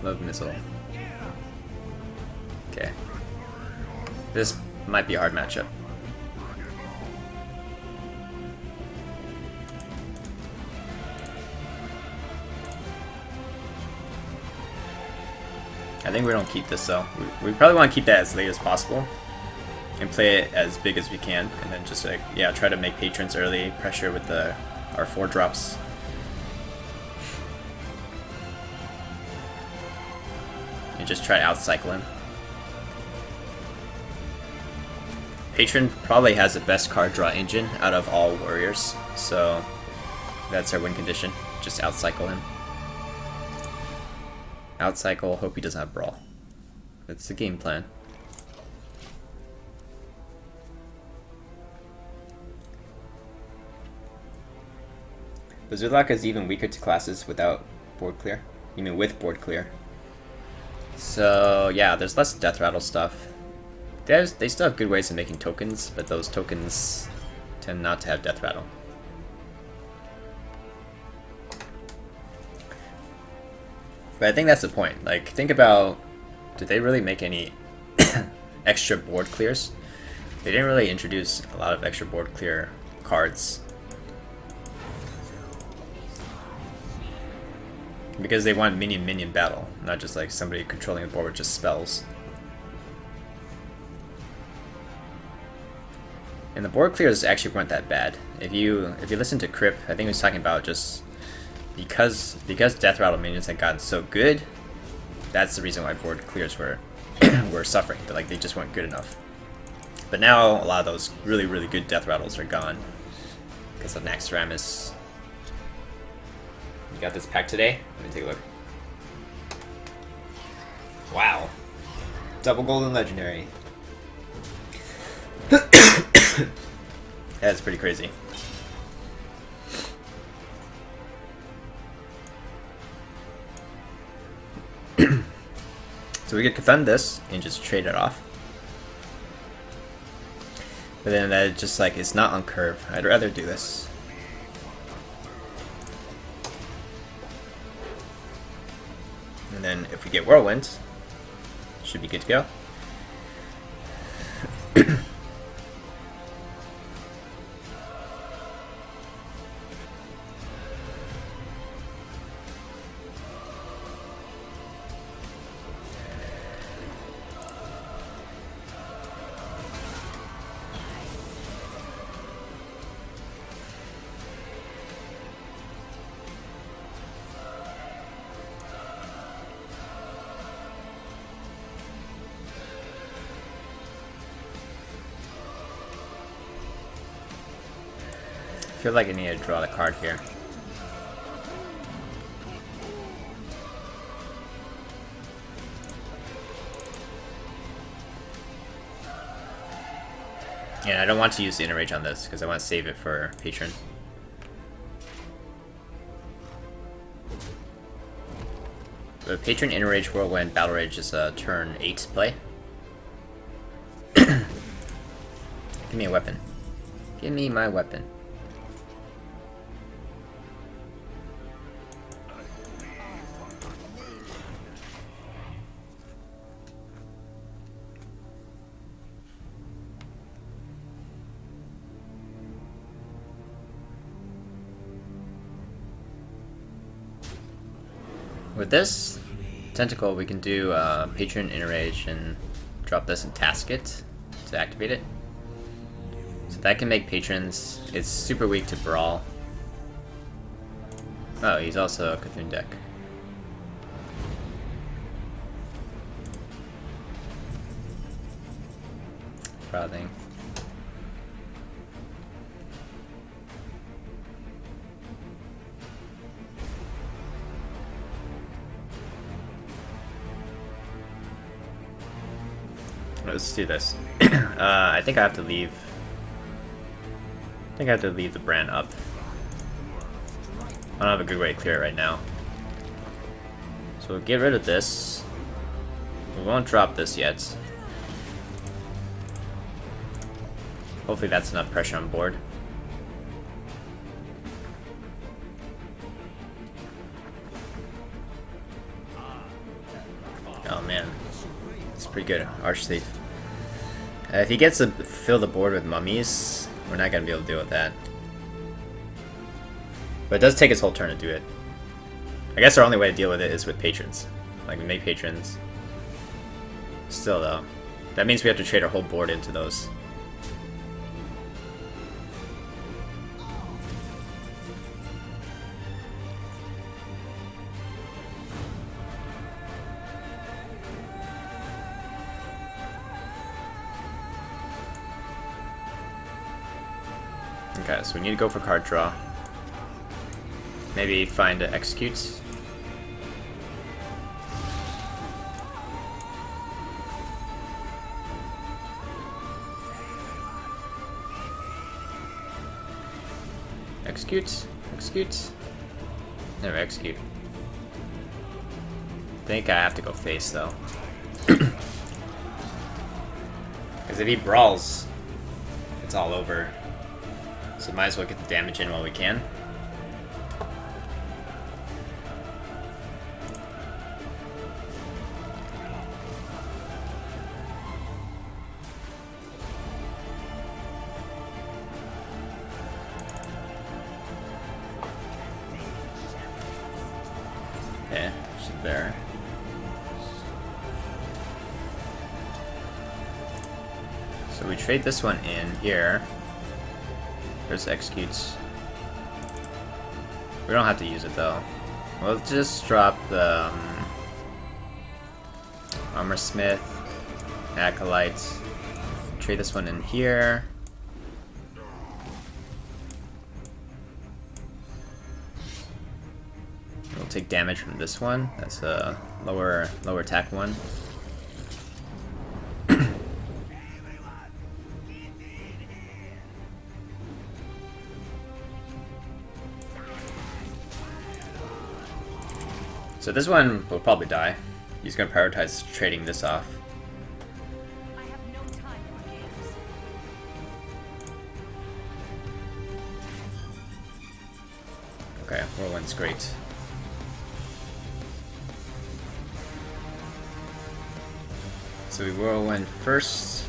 Love missile. Okay. This might be a hard matchup. I think we don't keep this though. We probably want to keep that as late as possible and play it as big as we can, and then just like, yeah, try to make patrons early, pressure with our 4 drops. And just try to outcycle him. Patron probably has the best card draw engine out of all warriors, so that's our win condition. Just outcycle him. Outcycle, hope he doesn't have Brawl. That's the game plan. But Zulak is even weaker to classes without board clear. You mean with board clear. So yeah, there's less death rattle stuff. They still have good ways of making tokens, but those tokens tend not to have death rattle. But I think that's the point. Like, think about, did they really make any extra board clears? They didn't really introduce a lot of extra board clear cards. Because they want minion battle, not just like somebody controlling the board with just spells. And the board clears actually weren't that bad. If you listen to Crip, I think he was talking about just because death rattle minions had gotten so good, that's the reason why board clears were were suffering. Like, they just weren't good enough. But now a lot of those really good death rattles are gone because of Naxxramas. You got this pack today? Let me take a look. Wow. Double golden legendary. That's pretty crazy. So we could defend this and just trade it off. But then that just like, it's not on curve. I'd rather do this. And then if we get Whirlwind, should be good to go. I feel like I need to draw the card here. Yeah, I don't want to use the Inner Rage on this because I want to save it for Patron. The Patron Inner Rage Whirlwind Battle Rage is a turn 8 play. Give me a weapon. Give me my weapon. With this tentacle, we can do Patron Inner Rage and drop this and task it to activate it. So that can make patrons. It's super weak to Brawl. Oh, he's also a LOK'Thun deck. Frothing. Let's do this. I think I have to leave. I think I have to leave the brand up. I don't have a good way to clear it right now. So we'll get rid of this. We won't drop this yet. Hopefully that's enough pressure on board. Oh man, it's pretty good. Archthief. If he gets to fill the board with mummies, we're not gonna be able to deal with that. But it does take his whole turn to do it. I guess our only way to deal with it is with patrons. Like, we make patrons. Still though, that means we have to trade our whole board into those. Okay, so we need to go for card draw. Maybe find an execute. Execute. Execute. Never execute. I think I have to go face though. Because if he brawls, it's all over. So might as well get the damage in while we can. Okay, she's there. So we trade this one in here. There's executes. We don't have to use it though. We'll just drop the Armor Smith, Acolyte. Trade this one in here. We'll take damage from this one. That's a lower attack one. So this one will probably die. He's going to prioritize trading this off. I have no time for games. Okay, Whirlwind's great. So we Whirlwind first.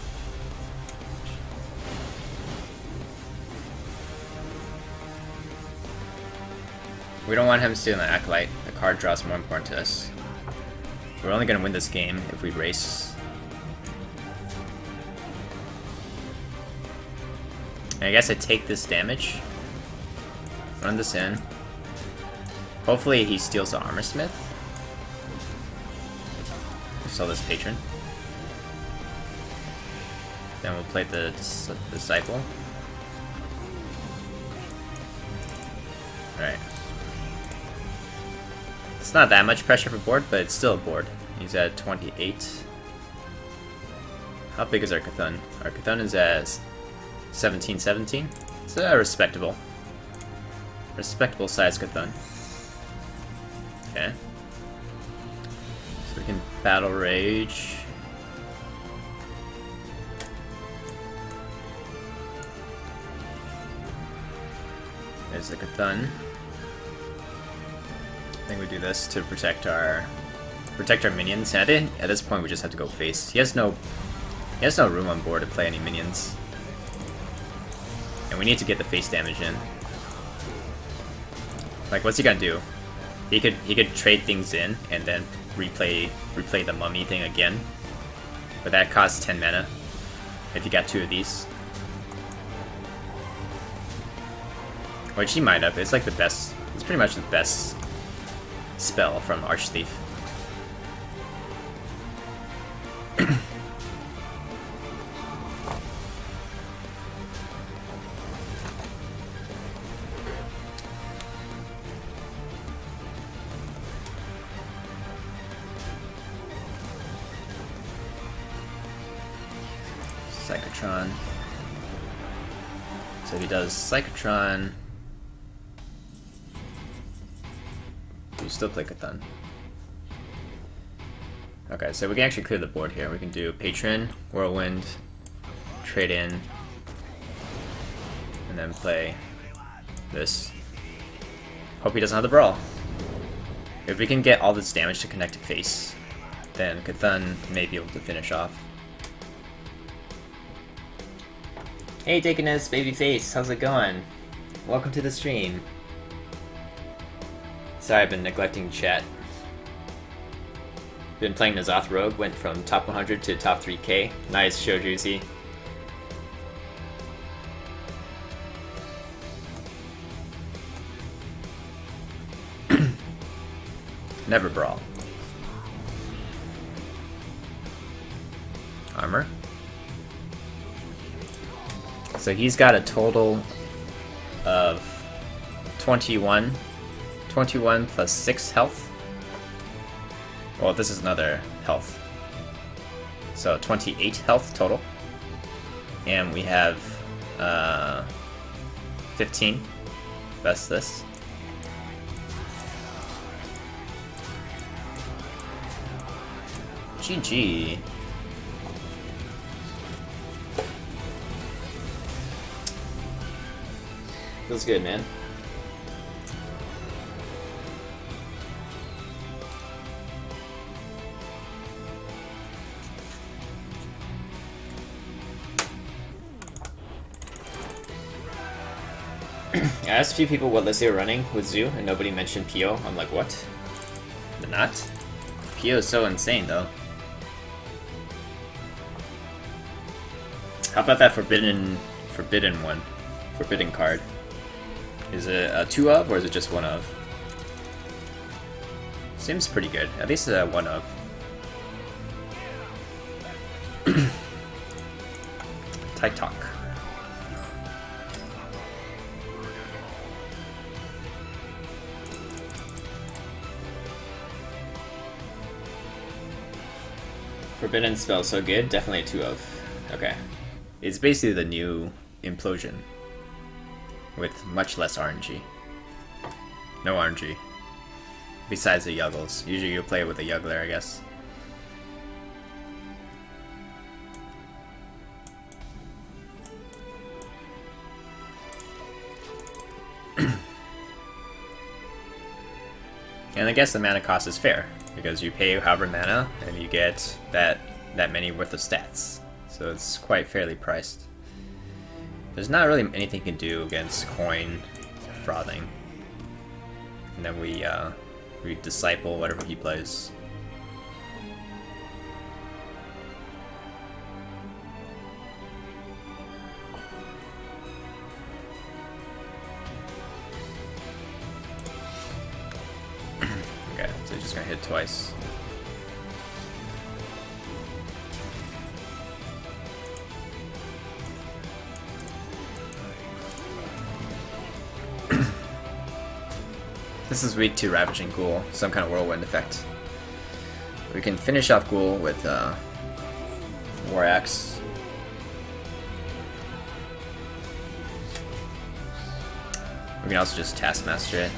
We don't want him stealing the Acolyte. The card draw is more important to us. We're only going to win this game if we race. And I guess I take this damage. Run this in. Hopefully he steals the Armor Smith. Sell this Patron. Then we'll play the Disciple. Alright. It's not that much pressure for board, but it's still a board. He's at 28. How big is our LOK'Thun? Our LOK'Thun is at 17. It's a respectable size LOK'Thun. Okay. So we can Battle Rage. There's the LOK'Thun. I think we do this to protect our minions. And I think at this point we just have to go face. He has no room on board to play any minions. And we need to get the face damage in. Like, what's he gonna do? He could trade things in and then replay the mummy thing again. But that costs 10 mana if you got 2 of these. Which he might have. It's like the best. It's pretty much the best spell from Archthief. Psychotron. So he does Psychotron. We still play LOK'Thun. Okay, so we can actually clear the board here. We can do Patron, Whirlwind, trade in, and then play this. Hope he doesn't have the Brawl. If we can get all this damage to connect to face, then LOK'Thun may be able to finish off. Hey Deaconess, babyface, how's it going? Welcome to the stream. Sorry, I've been neglecting chat. Been playing N'Zoth Rogue, went from top 100 to top 3k. Nice, Shojuzi. Never brawl. Armor. So he's got a total of 21 plus 6 health. Well, this is another health. So 28 health total. And we have 15. That's this. GG. Feels good, man. I asked a few people what list they were running with Zoo, and nobody mentioned PO. I'm like, what? They're not? PO is so insane, though. How about that forbidden one? Forbidden card. Is it a 2 of, or is it just 1 of? Seems pretty good. At least a 1 of. Tight talk. Forbidden spell so good, definitely a 2 of. Okay. It's basically the new Implosion. With much less RNG. No RNG. Besides the Yuggles. Usually you play with a Yuggler, I guess. And I guess the mana cost is fair, because you pay however mana and you get that many worth of stats. So it's quite fairly priced. There's not really anything you can do against coin frothing. And then we disciple whatever he plays. Okay, so just gonna hit twice. This is weak to Ravaging Ghoul, some kind of whirlwind effect. We can finish off Ghoul with War Axe. We can also just Taskmaster it.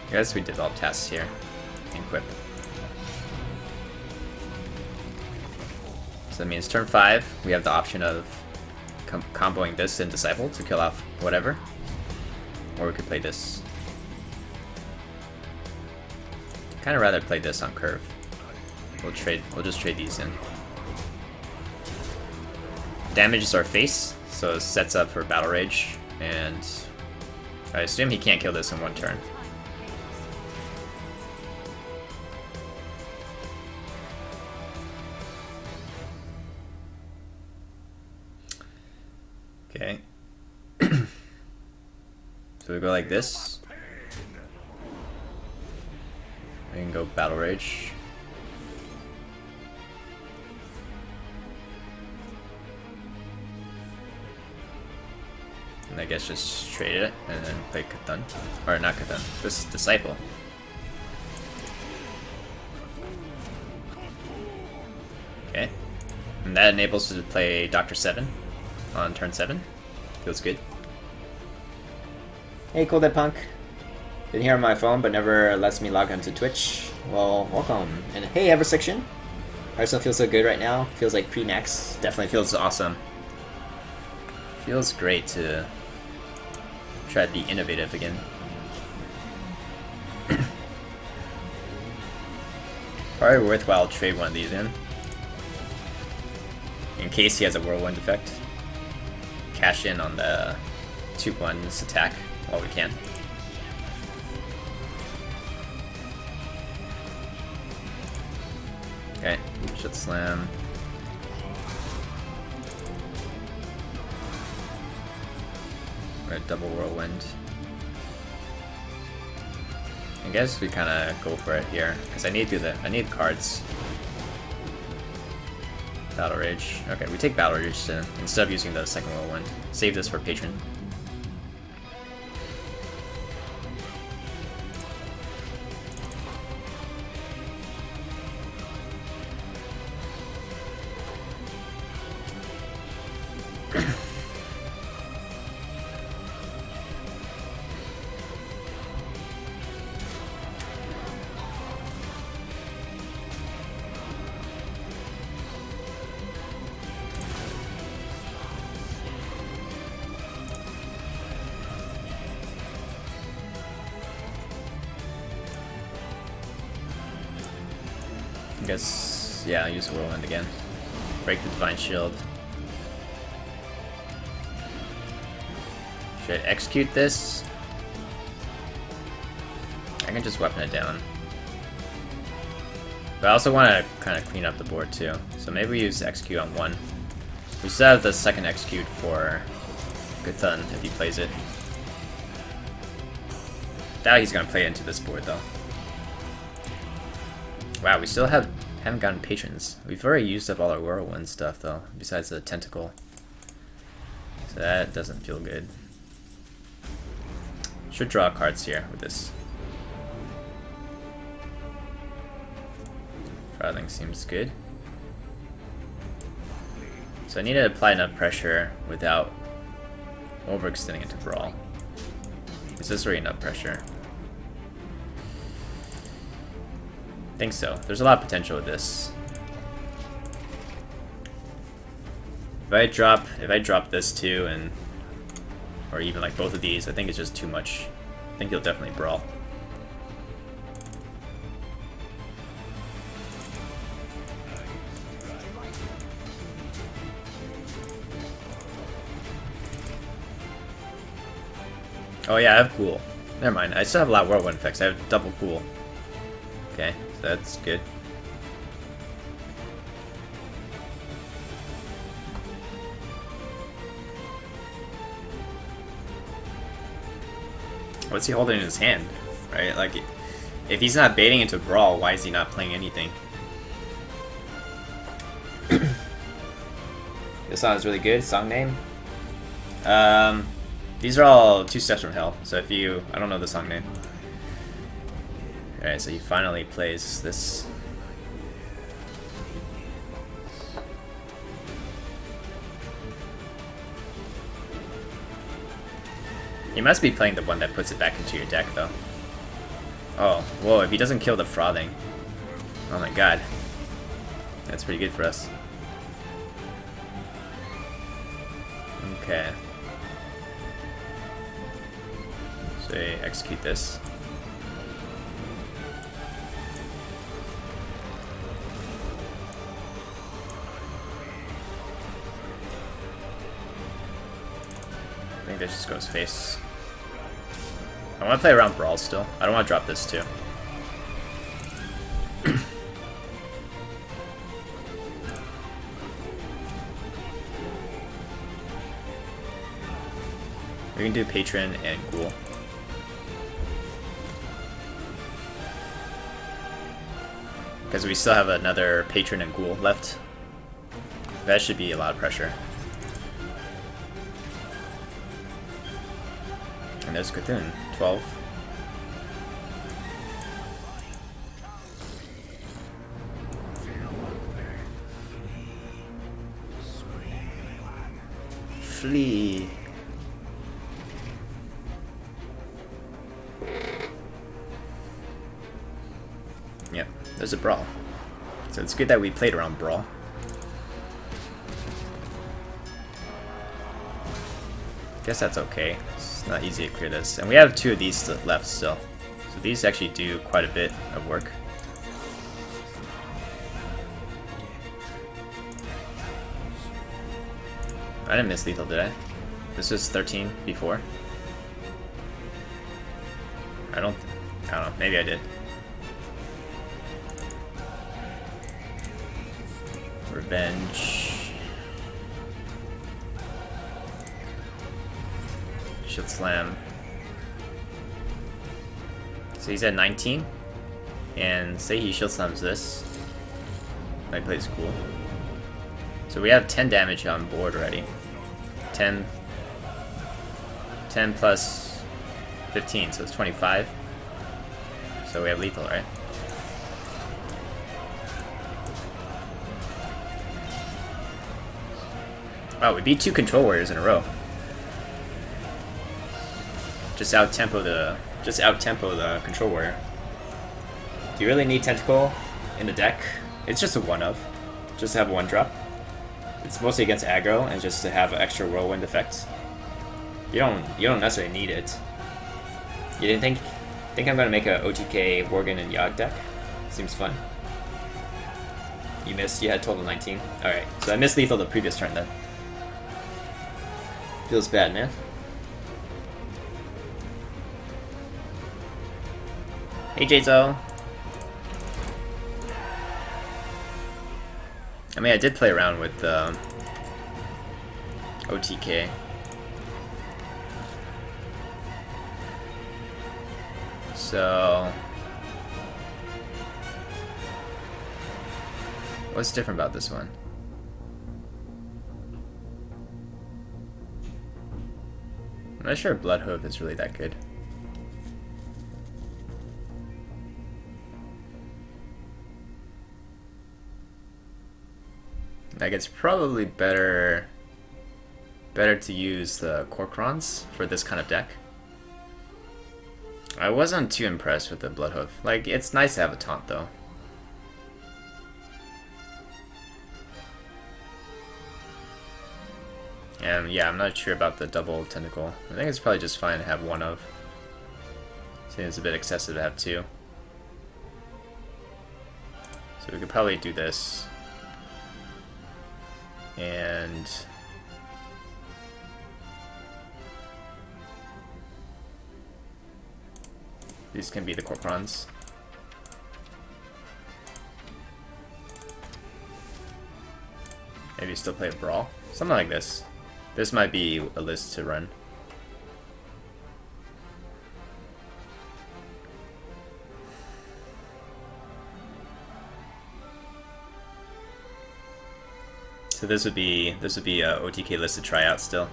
I guess we develop tasks here. Equip. So that means turn 5, we have the option of comboing this and Disciple to kill off whatever. Or we could play this. Kind of rather play this on curve. We'll just trade these in. Damages our face, so it sets up for Battle Rage, and I assume he can't kill this in one turn. Okay. So we go like this. We can go Battle Rage. And I guess just trade it and then play LOK'Thun. Or not LOK'Thun, this is Disciple. Okay. And that enables us to play Dr. 7 on turn 7. Feels good. Hey, Cool Dead Punk. Been here on my phone, but never lets me log onto Twitch. Well, welcome. And hey, Eversection. Arsenal feels so good right now. Feels like pre-max. Definitely feels awesome. Feels great to try to be innovative again. Probably worthwhile to trade one of these in case he has a whirlwind effect. Cash in on the 2-1's attack while we can. Okay, shit slam. Red double whirlwind. I guess we kind of go for it here because I need cards. Battle Rage. Okay, we take Battle Rage instead of using the second whirlwind. Save this for Patron. I guess, yeah, I'll use a whirlwind again. Break the Divine Shield. Should I execute this? I can just weapon it down. But I also want to kind of clean up the board too. So maybe we use execute on one. We still have the second execute for LOK'Thun if he plays it. Doubt he's gonna play into this board though. Wow, we still haven't gotten patrons. We've already used up all our whirlwind stuff though, besides the tentacle. So that doesn't feel good. Should draw cards here with this. Frothing seems good. So I need to apply enough pressure without overextending into Brawl. Is this really enough pressure? I think so. There's a lot of potential with this. If I drop this too, and or even like both of these, I think it's just too much. I think he'll definitely Brawl. Oh yeah, I have Ghoul. Never mind. I still have a lot of whirlwind effects. I have double Ghoul. Okay, so that's good. What's he holding in his hand? Right? Like, if he's not baiting into Brawl, why is he not playing anything? This song is really good. Song name? These are all 2 Steps from Hell. So if you... I don't know the song name. Alright, so he finally plays this. He must be playing the one that puts it back into your deck, though. Oh, whoa, if he doesn't kill the Frothing. Oh my god. That's pretty good for us. Okay. So execute this. I think this just goes face. I want to play around Brawl still. I don't want to drop this too. We can do Patron and Ghoul. Because we still have another Patron and Ghoul left. That should be a lot of pressure. And there's LOK'Thun, 12. Flee. Yep, there's a Brawl. So it's good that we played around Brawl. Guess that's okay. It's not easy to clear this. And we have 2 of these left still. So these actually do quite a bit of work. I didn't miss lethal, did I? This was 13 before. I don't know. Maybe I did. Revenge. Shield slam. So he's at 19. And say he shield slams this. My play's cool. So we have 10 damage on board already. 10 plus 15, so it's 25. So we have lethal, right? Wow, we beat 2 control warriors in a row. Just out tempo the control warrior. Do you really need tentacle in the deck? It's just a one of. Just to have one drop. It's mostly against aggro and just to have an extra whirlwind effect. You don't necessarily need it. You didn't think I'm gonna make a OTK Worgen and Yogg deck? Seems fun. You missed. You had total 19. All right, so I missed lethal the previous turn then. Feels bad, man. Hey, Jzo. I mean, I did play around with OTK. So, what's different about this one? I'm not sure Bloodhoof is really that good. Like, it's probably better to use the Korkrons for this kind of deck. I wasn't too impressed with the Bloodhoof. Like, it's nice to have a taunt though. And yeah, I'm not sure about the double tentacle. I think it's probably just fine to have one of. Seems a bit excessive to have two. So we could probably do this. And these can be the Korkrons. Maybe still play a Brawl. Something like this. This might be a list to run. So this would be a OTK list to try out still.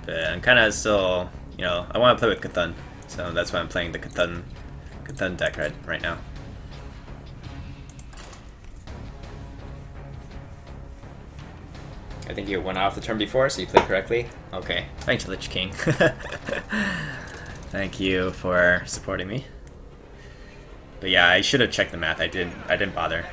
But I'm kind of still, you know, I want to play with LOK'Thun, so that's why I'm playing the LOK'Thun deck right now. I think you went off the turn before, so you played correctly. Okay, thanks, Lich King. Thank you for supporting me. But yeah, I should have checked the math. I didn't bother.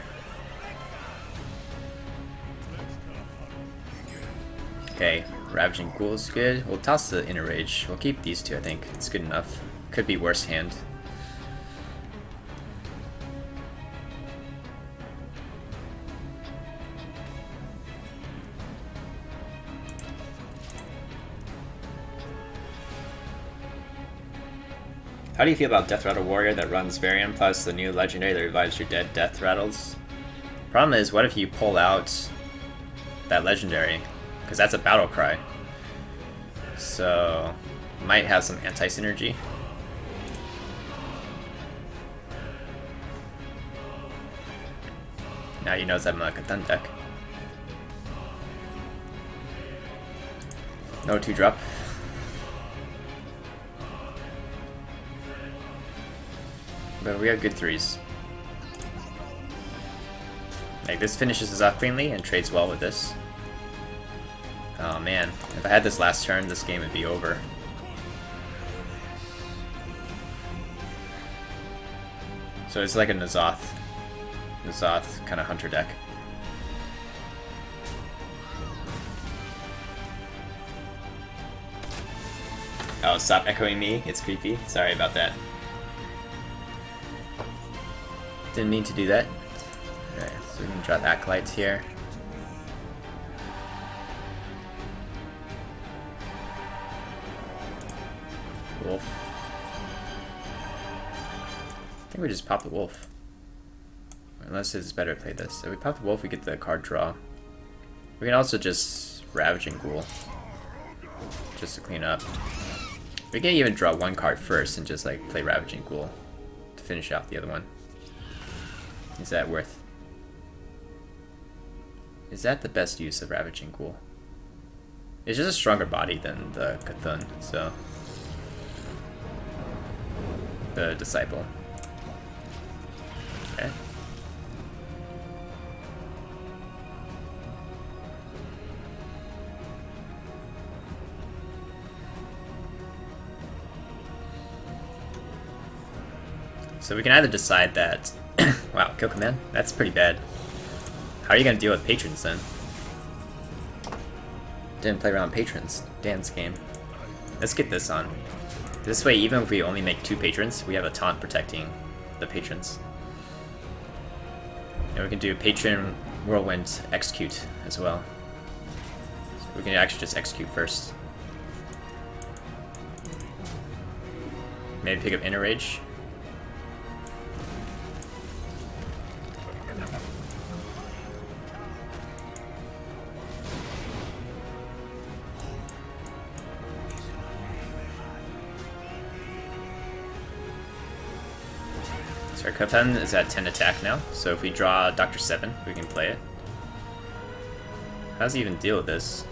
Okay, Ravaging Ghoul's good. We'll toss the Inner Rage. We'll keep these two, I think. It's good enough. Could be worse hand. How do you feel about Death Rattle Warrior that runs Varian plus the new legendary that revives your dead Death Rattles? Problem is, what if you pull out that legendary? Because that's a battle cry. So, might have some anti-synergy. Now you know I'm a LOK'Thun deck. No 2-drop. But we have good 3s. Like, this finishes us off cleanly and trades well with this. Oh man, if I had this last turn, this game would be over. So it's like a N'Zoth kind of hunter deck. Oh, stop echoing me, it's creepy. Sorry about that. Didn't mean to do that. Alright, so we can drop Acolytes here. Wolf. I think we just pop the wolf. Unless it's better to play this. If we pop the wolf, we get the card draw. We can also just Ravaging Ghoul. Just to clean up. We can even draw one card first and just like play Ravaging Ghoul to finish off the other one. Is that worth? Is that the best use of Ravaging Ghoul? It's just a stronger body than the LOK'Thun, so the Disciple. Okay. So we can either decide that wow, kill command? That's pretty bad. How are you gonna deal with patrons then? Didn't play around patrons. Dance game. Let's get this on. This way, even if we only make 2 patrons, we have a taunt protecting the patrons. And we can do patron whirlwind execute as well. So we can actually just execute first. Maybe pick up inner rage. So our LOK'Thun is at 10 attack now, so if we draw Dr. 7, we can play it. How does he even deal with this?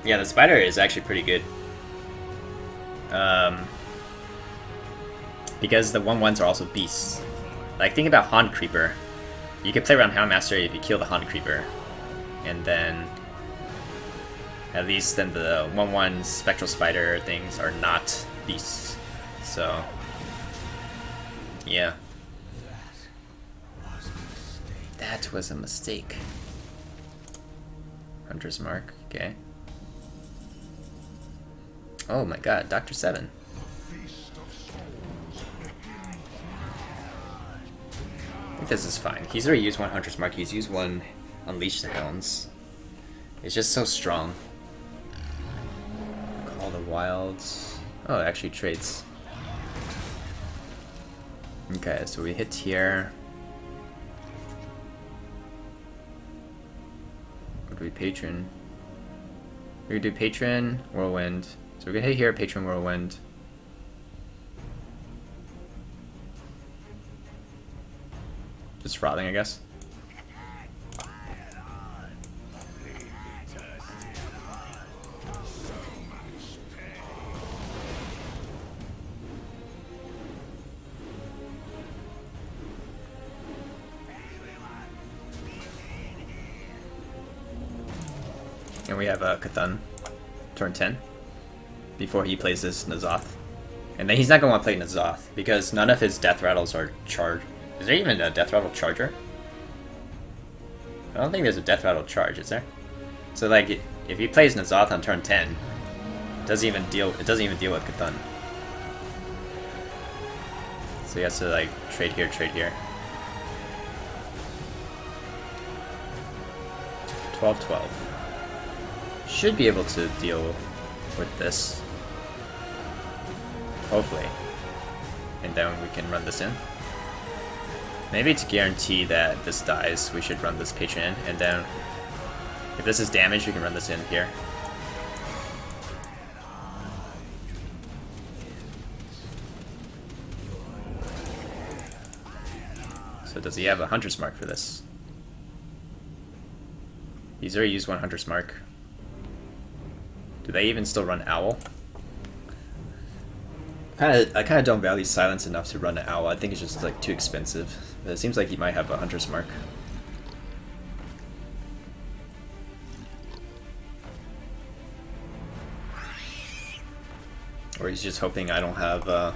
Yeah, the spider is actually pretty good. Because the 1/1s are also beasts. Like, think about Haunt Creeper. You can play around Houndmaster if you kill the Haunt Creeper. And then at least then the 1/1 Spectral Spider things are not beasts. So yeah. That was a mistake. Hunter's Mark, okay. Oh my god, Dr. 7. I think this is fine. He's already used one Hunter's Mark, he's used one Unleash the Hounds. It's just so strong. Call the Wilds. Oh, it actually trades. Okay, so we hit here. What do we patron? We could do Patron, Whirlwind. So we can hit here, Patron, Whirlwind. Just frothing, I guess. And we have LOK'Thun, turn 10, before he plays this N'Zoth. And then he's not going to want to play N'Zoth, because none of his Death Rattles are charged. Is there even a Death Rattle Charger? I don't think there's a Death Rattle Charge, is there? So like, if he plays N'Zoth on turn 10, it doesn't even deal with LOK'Thun. So he has to like, trade here, trade here. 12-12. Should be able to deal with this. Hopefully. And then we can run this in. Maybe to guarantee that this dies, we should run this Patron in, and then if this is damaged, we can run this in here. So does he have a Hunter's Mark for this? He's already used one Hunter's Mark. Do they even still run Owl? I kind of don't value Silence enough to run an Owl. I think it's just like too expensive. But it seems like he might have a Hunter's Mark. Or he's just hoping I don't have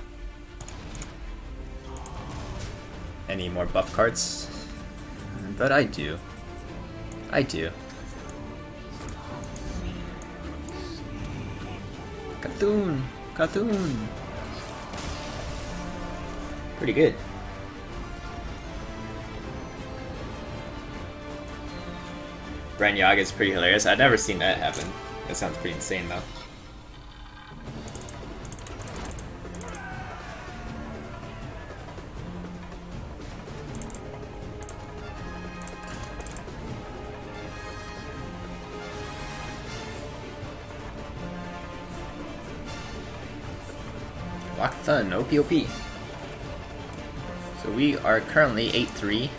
any more buff cards. But I do. I do. LOK'Thun! LOK'Thun! Pretty good. Brand Yaga is pretty hilarious. I've never seen that happen. That sounds pretty insane though. LOK'Thun, OPOP. So we are currently 8-3.